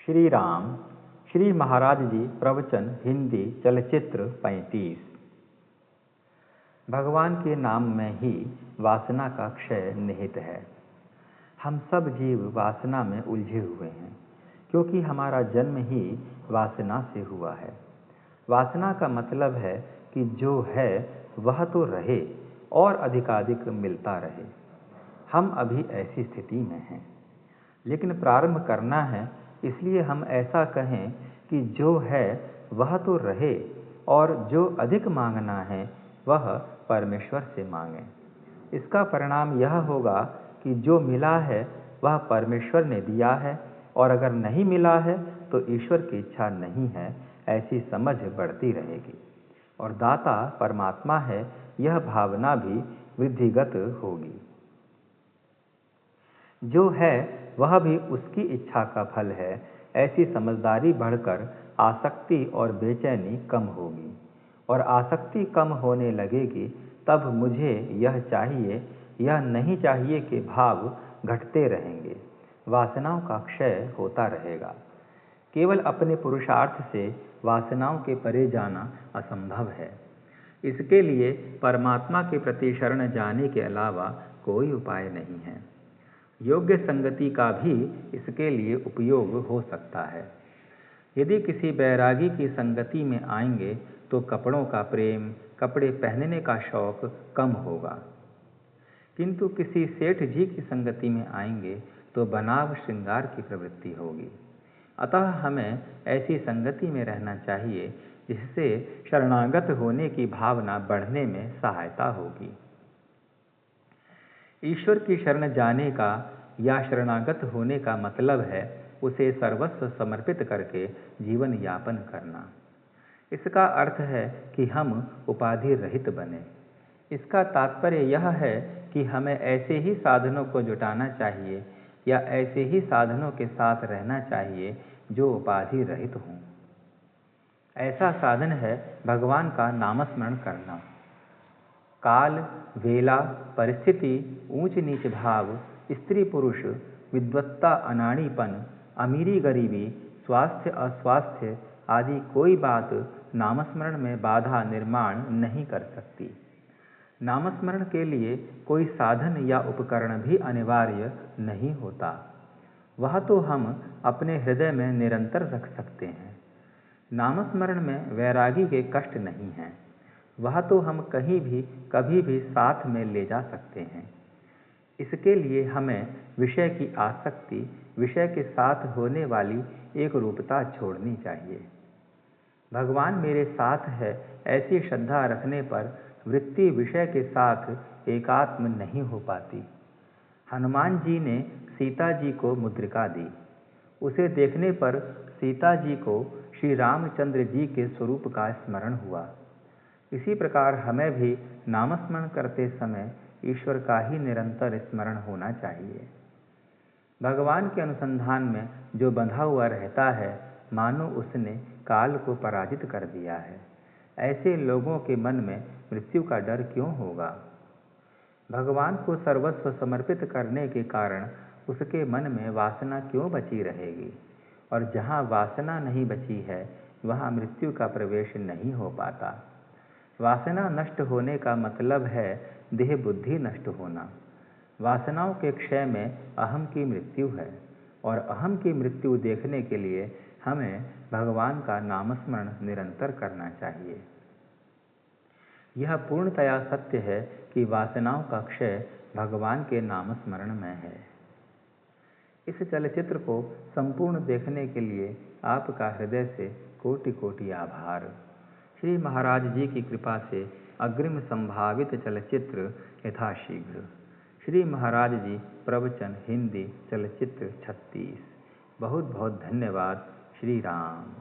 श्री राम। श्री महाराज जी प्रवचन हिंदी चलचित्र 35। भगवान के नाम में ही वासना का क्षय निहित है। हम सब जीव वासना में उलझे हुए हैं, क्योंकि हमारा जन्म ही वासना से हुआ है। वासना का मतलब है कि जो है वह तो रहे और अधिकाधिक मिलता रहे। हम अभी ऐसी स्थिति में हैं, लेकिन प्रारंभ करना है, इसलिए हम ऐसा कहें कि जो है वह तो रहे और जो अधिक मांगना है वह परमेश्वर से मांगें। इसका परिणाम यह होगा कि जो मिला है वह परमेश्वर ने दिया है, और अगर नहीं मिला है तो ईश्वर की इच्छा नहीं है, ऐसी समझ बढ़ती रहेगी और दाता परमात्मा है, यह भावना भी वृद्धिगत होगी। जो है वह भी उसकी इच्छा का फल है, ऐसी समझदारी बढ़कर आसक्ति और बेचैनी कम होगी, और आसक्ति कम होने लगेगी तब मुझे यह चाहिए, यह नहीं चाहिए के भाव घटते रहेंगे। वासनाओं का क्षय होता रहेगा। केवल अपने पुरुषार्थ से वासनाओं के परे जाना असंभव है। इसके लिए परमात्मा के प्रति शरण जाने के अलावा कोई उपाय नहीं है। योग्य संगति का भी इसके लिए उपयोग हो सकता है। यदि किसी बैरागी की संगति में आएंगे तो कपड़ों का प्रेम, कपड़े पहनने का शौक कम होगा, किंतु किसी सेठ जी की संगति में आएंगे तो बनाव श्रृंगार की प्रवृत्ति होगी। अतः हमें ऐसी संगति में रहना चाहिए जिससे शरणागत होने की भावना बढ़ने में सहायता होगी। ईश्वर की शरण जाने का या शरणागत होने का मतलब है उसे सर्वस्व समर्पित करके जीवन यापन करना। इसका अर्थ है कि हम उपाधि रहित बने। इसका तात्पर्य यह है कि हमें ऐसे ही साधनों को जुटाना चाहिए या ऐसे ही साधनों के साथ रहना चाहिए जो उपाधि रहित हों। ऐसा साधन है भगवान का नामस्मरण करना। काल, वेला, परिस्थिति, ऊंच नीच भाव, स्त्री पुरुष, विद्वत्ता अनाड़ीपन, अमीरी गरीबी, स्वास्थ्य अस्वास्थ्य आदि कोई बात नामस्मरण में बाधा निर्माण नहीं कर सकती। नामस्मरण के लिए कोई साधन या उपकरण भी अनिवार्य नहीं होता। वह तो हम अपने हृदय में निरंतर रख सकते हैं। नामस्मरण में वैरागी के कष्ट नहीं हैं। वह तो हम कहीं भी कभी भी साथ में ले जा सकते हैं। इसके लिए हमें विषय की आसक्ति, विषय के साथ होने वाली एक रूपता छोड़नी चाहिए। भगवान मेरे साथ है, ऐसी श्रद्धा रखने पर वृत्ति विषय के साथ एकात्म नहीं हो पाती। हनुमान जी ने सीता जी को मुद्रिका दी। उसे देखने पर सीता जी को श्री रामचंद्र जी के स्वरूप का स्मरण हुआ। इसी प्रकार हमें भी नामस्मरण करते समय ईश्वर का ही निरंतर स्मरण होना चाहिए। भगवान के अनुसंधान में जो बंधा हुआ रहता है, मानो उसने काल को पराजित कर दिया है। ऐसे लोगों के मन में मृत्यु का डर क्यों होगा? भगवान को सर्वस्व समर्पित करने के कारण उसके मन में वासना क्यों बची रहेगी? और जहाँ वासना नहीं बची है, वहाँ मृत्यु का प्रवेश नहीं हो पाता। वासना नष्ट होने का मतलब है देह बुद्धि नष्ट होना। वासनाओं के क्षय में अहम की मृत्यु है, और अहम की मृत्यु देखने के लिए हमें भगवान का नामस्मरण निरंतर करना चाहिए। यह पूर्णतया सत्य है कि वासनाओं का क्षय भगवान के नामस्मरण में है। इस चलचित्र को संपूर्ण देखने के लिए आपका हृदय से कोटि कोटि आभार। श्री महाराज जी की कृपा से अग्रिम संभावित चलचित्र यथाशीघ्र। श्री महाराज जी प्रवचन हिंदी चलचित्र 36। बहुत बहुत धन्यवाद। श्री राम।